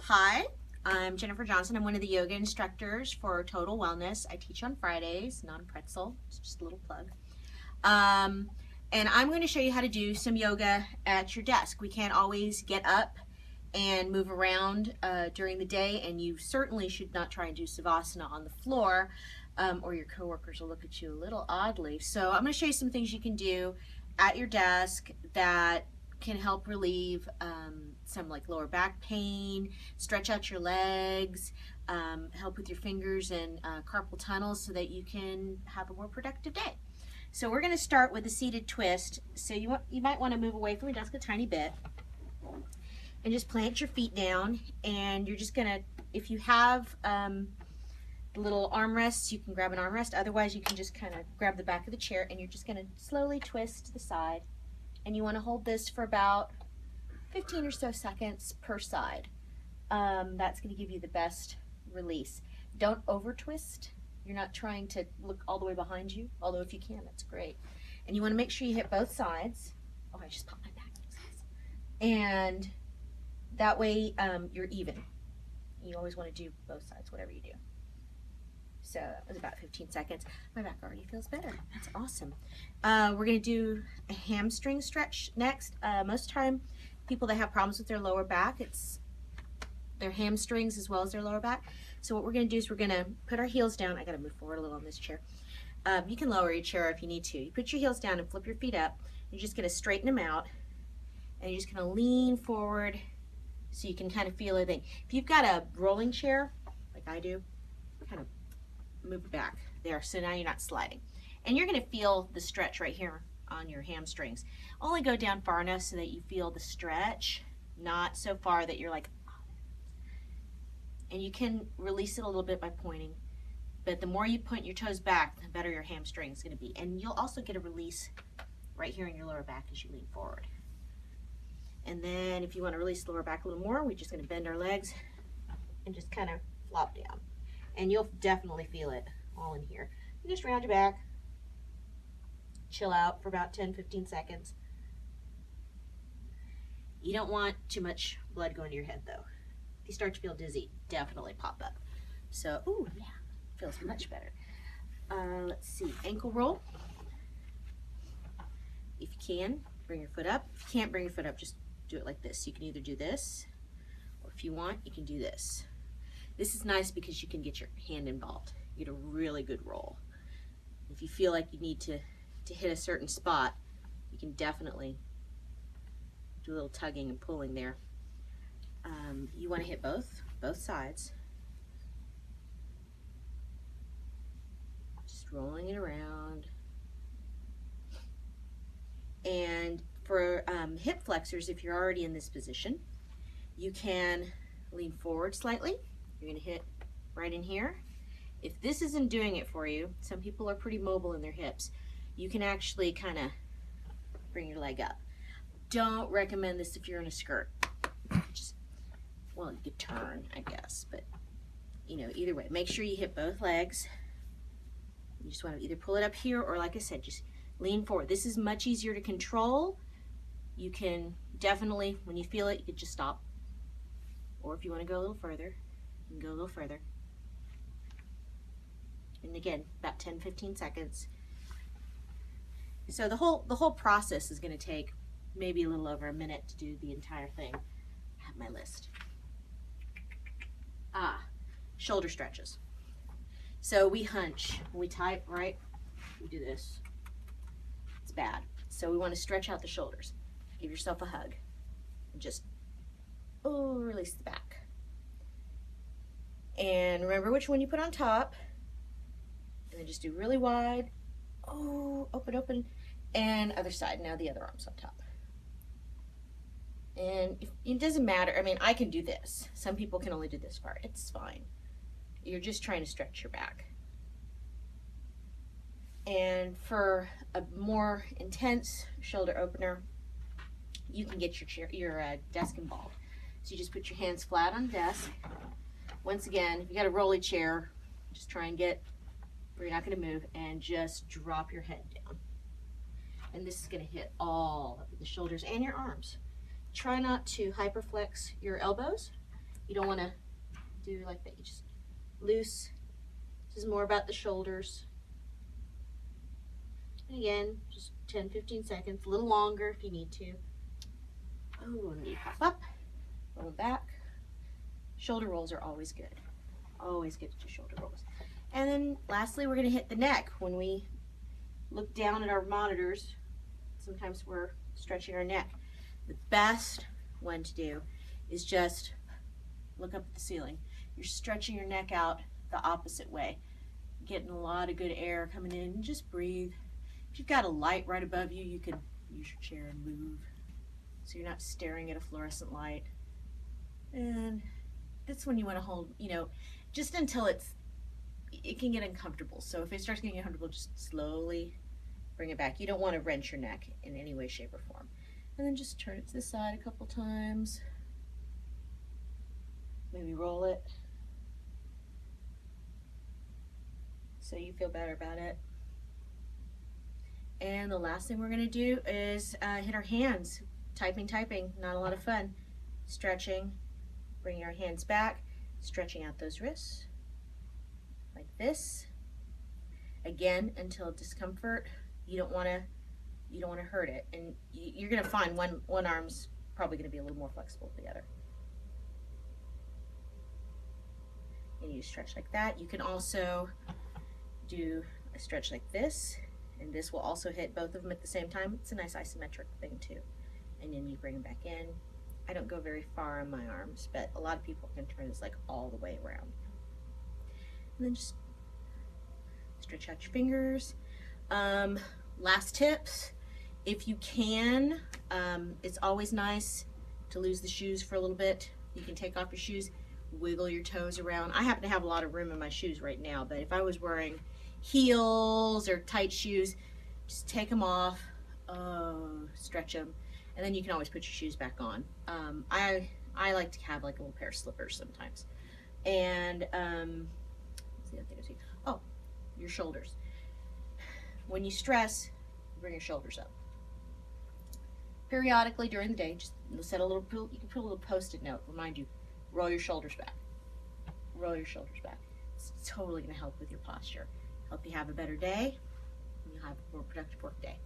Hi, I'm Jennifer Johnson. I'm one of the yoga instructors for Total Wellness. I teach on Fridays, non-pretzel, it's just a little plug. And I'm going to show you how to do some yoga at your desk. We can't always get up and move around during the day, and you certainly should not try and do Savasana on the floor, or your coworkers will look at you a little oddly. So I'm going to show you some things you can do at your desk that can help relieve some like lower back pain, stretch out your legs, help with your fingers and carpal tunnels so that you can have a more productive day. So we're going to start with a seated twist. So you might want to move away from your desk a tiny bit and just plant your feet down, and you're just going to, if you have the little armrests, you can grab an armrest. Otherwise you can just kind of grab the back of the chair, and you're just going to slowly twist to the side. And you want to hold this for about 15 or so seconds per side. That's going to give you the best release. Don't over twist. You're not trying to look all the way behind you, although if you can, that's great. And you want to make sure you hit both sides. Oh, I just popped my back. And that way you're even. You always want to do both sides, whatever you do. So that was about 15 seconds. My back already feels better. That's awesome. We're going to do a hamstring stretch next. Most of the time, people that have problems with their lower back, it's their hamstrings as well as their lower back. So what we're going to do is we're going to put our heels down. I got to move forward a little on this chair. You can lower your chair if you need to. You put your heels down and flip your feet up. You're just going to straighten them out, and you're just going to lean forward so you can kind of feel everything. If you've got a rolling chair, like I do, kind of move it back there, so now you're not sliding. And you're going to feel the stretch right here on your hamstrings. Only go down far enough so that you feel the stretch, not so far that you're like, oh. And you can release it a little bit by pointing, but the more you point your toes back, the better your hamstring is going to be. And you'll also get a release right here in your lower back as you lean forward. And then if you want to release the lower back a little more, we're just going to bend our legs and just kind of flop down. And you'll definitely feel it all in here. And just round your back, chill out for about 10-15 seconds. You don't want too much blood going to your head though. If you start to feel dizzy, definitely pop up. So, ooh, yeah, feels much better. Let's see, ankle roll. If you can, bring your foot up. If you can't bring your foot up, just do it like this. You can either do this, or if you want, you can do this. This is nice because you can get your hand involved. You get a really good roll. If you feel like you need to hit a certain spot, you can definitely do a little tugging and pulling there. You want to hit both sides. Just rolling it around. And for hip flexors, if you're already in this position, you can lean forward slightly. You're going to hit right in here. If this isn't doing it for you, some people are pretty mobile in their hips, you can actually kind of bring your leg up. Don't recommend this if you're in a skirt. Just, well, you could turn, I guess, but you know, either way, make sure you hit both legs. You just want to either pull it up here, or like I said, just lean forward. This is much easier to control. You can definitely, when you feel it, you could just stop. Or if you want to go a little further, you can go a little further. And again, about 10-15 seconds. So the whole process is going to take maybe a little over a minute to do the entire thing. I have my list. Shoulder stretches. So we hunch, we type, right? We do this. It's bad. So we want to stretch out the shoulders. Give yourself a hug. And just, release the back. And remember which one you put on top. And then just do really wide. Open, open. And other side. Now the other arm's on top. And it doesn't matter. I mean, I can do this. Some people can only do this part. It's fine. You're just trying to stretch your back. And for a more intense shoulder opener, you can get your desk involved. So you just put your hands flat on the desk. Once again, if you got a rolly chair, just try and get where you're not going to move, and just drop your head down. And this is going to hit all of the shoulders and your arms. Try not to hyperflex your elbows. You don't want to do like that. You just loose. This is more about the shoulders. And again, just 10-15 seconds, a little longer if you need to. Oh, and you pop up, roll back. Shoulder rolls are always good. Always good to do shoulder rolls. And then lastly, we're going to hit the neck. When we look down at our monitors, sometimes we're stretching our neck. The best one to do is just look up at the ceiling. You're stretching your neck out the opposite way, getting a lot of good air coming in, and just breathe. If you've got a light right above you, you can use your chair and move so you're not staring at a fluorescent light. And that's when you want to hold, you know, just until it can get uncomfortable. So if it starts getting uncomfortable, just slowly bring it back. You don't want to wrench your neck in any way, shape, or form. And then just turn it to the side a couple times. Maybe roll it so you feel better about it. And the last thing we're going to do is hit our hands. Typing, not a lot of fun. Stretching, bringing our hands back, stretching out those wrists like this. Again, until discomfort. You don't want to hurt it, and you're going to find one arm's probably going to be a little more flexible than the other. And you stretch like that. You can also do a stretch like this, and this will also hit both of them at the same time. It's a nice isometric thing too. And then you bring them back in. I don't go very far on my arms, but a lot of people can turn this like all the way around. And then just stretch out your fingers. Last tips, if you can, it's always nice to lose the shoes for a little bit. You can take off your shoes, wiggle your toes around. I happen to have a lot of room in my shoes right now, but if I was wearing heels or tight shoes, just take them off, stretch them, and then you can always put your shoes back on. I like to have like a little pair of slippers sometimes. And what's the other thing I see? Oh, your shoulders. When you stress, bring your shoulders up. Periodically during the day, just set a little, you can put a little post-it note, remind you, roll your shoulders back. Roll your shoulders back. It's totally going to help with your posture. Help you have a better day, and you'll have a more productive work day.